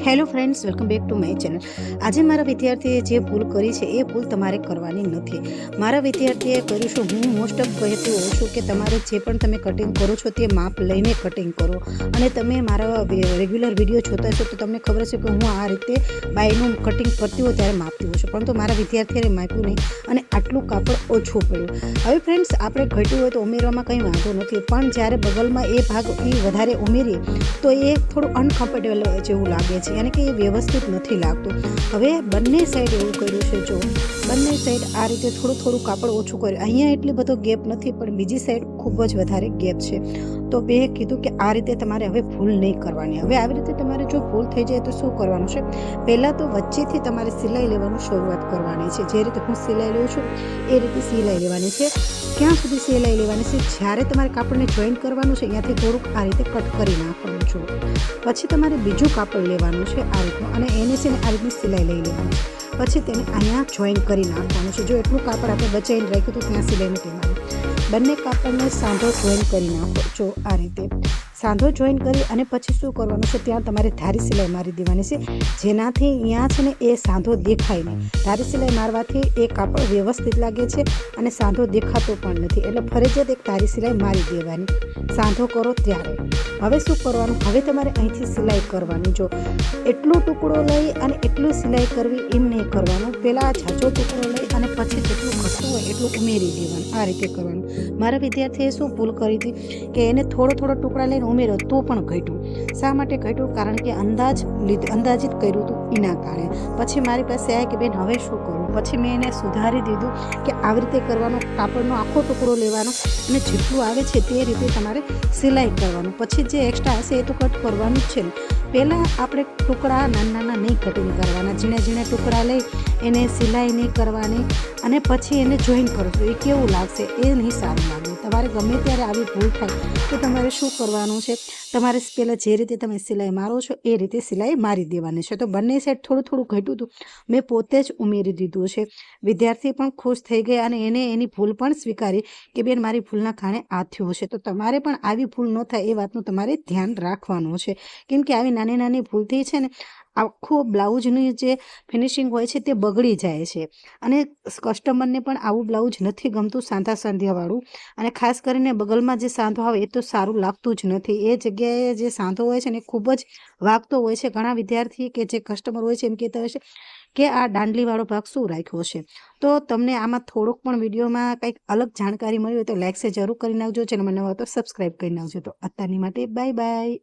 Hello friends, welcome back to my channel. આજે મારા વિદ્યાર્થીએ જે ભૂલ કરી છે એ ભૂલ તમારે કરવાની નથી। મારા વિદ્યાર્થીએ કર્યું છે, હું મોસ્ટ ઓફ કહેતી હોઉં છું કે તમારે જે પણ તમે કટિંગ કરો છો તે માપ લઈને કટિંગ કરો। અને તમે મારા રેગ્યુલર વિડીયો જોતા છો તો તમને ખબર છે કે હું આ રીતે બાયનું કટિંગ કરતી હોય ત્યારે માપતી હોઉં છું, પરંતુ મારા વિદ્યાર્થીએ માપ્યું નહીં અને આટલું કાપડ ઓછું પડ્યું। હવે ફ્રેન્ડ્સ, આપણે ઘટ્યું હોય તો ઉમેરવામાં કંઈ વાંધો નથી, પણ જ્યારે બગલમાં એ ભાગ એ વધારે ઉમેરીએ તો એ થોડું અનકમ્ફર્ટેબલ જેવું લાગે છે, यानी कि व्यवस्थित नहीं लगतुं। हवे बंने साइड एवुं कर्युं छे, जो बंने साइड आ रीते थोड़ुं थोड़ुं कापड़ ओछुं कर्युं। अहींया एटलो बधो गेप नथी, पण बीजी साइड खूब ज वधारे गेप छे। तो मैं कीधुं कि आ रीते तमारे हवे भूल नहीं करवानी। हवे आवी रीते तमारे जो भूल थई जाय तो शुं करवानुं छे, पहेला तो वच्चेथी तमारे सिलाई लेवानुं शरूआत करवानी छे। जे रीते हुं सिलाई लઉં છું એ રીતે સિલાઈ લેવાની છે। ક્યાં સુધી સિલાઈ લેવાની છે? જ્યારે તમારે કાપડને જોઈન્ટ કરવાનું છે ત્યાંથી થોડુંક આ રીતે કટ કરી નાખવાનું છે। પછી તમારે બીજું કાપડ લેવાનું છે આ રીતનું, અને એને છે ને આ રીતની સિલાઈ લઈ લેવાની છે। પછી તેને અહીંયા જોઈન્ટ કરી નાખવાનું છે। જો એટલું કાપડ આપણે બચાવીને રાખ્યું તો ત્યાં સિલાઈ નથી મારવાની। બંને કાપડને સાંધો જોઈન્ટ કરી નાખો। જો આ રીતે સાંધો જોઈન્ટ કરી અને પછી શું કરવાનું છે, ત્યાં તમારે ધારી સિલાઈ મારી દેવાની છે, જેનાથી અહીંયા છે ને એ સાંધો દેખાય નહીં। ધારી સિલાઈ મારવાથી એ કાપડ વ્યવસ્થિત લાગે છે અને સાંધો દેખાતો પણ નથી, એટલે ફરજિયાત એક ધારી સિલાઈ મારી દેવાની સાંધો કરો ત્યારે। હવે શું કરવાનું, હવે તમારે અહીંથી સિલાઈ કરવાની। જો એટલો ટુકડો લઈ અને એટલું સિલાઈ કરવી એમ નહીં કરવાનું, પહેલાં ઝાઝો ટુકડો લઈ અને પછી જેટલું ઘટતું હોય એટલું ઉમેરી દેવાનું, આ રીતે કરવાનું। મારા વિદ્યાર્થીએ શું ભૂલ કરી હતી કે એને થોડો ટુકડા લઈને ઉમેર્યો તો પણ ઘટ્યું। શા માટે ઘટ્યું? કારણ કે અંદાજિત કર્યું હતું એના કારણે। પછી મારી પાસે આવ્યા કે બેન હવે શું કરવું? પછી મેં એને સુધારી દીધું કે આવી રીતે કરવાનો, કાપડનો આખો ટુકડો લેવાનો અને જેટલું આવે છે તે રીતે તમારે સિલાઈ કરવાનું। પછી જે એક્સ્ટ્રા હશે એ તો કટ કરવાનું જ છે ને। પહેલાં આપણે ટુકડા નાના નહીં કટિંગ કરવાના, ઝીણા ટુકડા લઈ એને સિલાઈ નહીં કરવાની અને પછી એને જોઈન કરશો, એ કેવું લાગશે? એ નહીં સારું લાગે। તમારે ગમે ત્યારે આવી ભૂલ થાય તો તમારે શું કરવાનું છે, તમારે પહેલાં જે રીતે તમે સિલાઈ મારો છો એ રીતે સિલાઈ મારી દેવાની છે। તો બંને સાઈડ થોડું ઘટ્યું હતું, મેં પોતે જ ઉમેરી દીધું છે। વિદ્યાર્થી પણ ખુશ થઈ ગયા અને એને એની ભૂલ પણ સ્વીકારી કે બેન મારી ભૂલના કારણે આ થયું છે। તો તમારે પણ આવી ભૂલ ન થાય એ વાતનું તમારે ધ્યાન રાખવાનું છે, કેમ કે આવી નાની ભૂલથી છે ને આખું બ્લાઉઝની જે ફિનિશિંગ હોય છે તે બગડી જાય છે, અને કસ્ટમરને પણ આવું બ્લાઉઝ નથી ગમતું સાંધા સાંધિયાવાળું, અને ખાસ કરીને બગલમાં જે સાંધો આવે એ તો સારું લાગતું જ નથી। એ જગ્યાએ જે સાંધો હોય છે ને એ ખૂબ જ વાગતો હોય છે। ઘણા વિદ્યાર્થી કે જે કસ્ટમર હોય છે એમ કહેતા હોય છે કે આ દાંડલીવાળો ભાગ શું રાખ્યો છે। તો તમને આમાં થોડુંક પણ વિડીયોમાં કંઈક અલગ જાણકારી મળી હોય તો લાઈક જરૂર કરી નાખજો। ચેનલમાં નવા તો સબસ્ક્રાઈબ કરી નાખજો। તો અત્યારની માટે બાય બાય।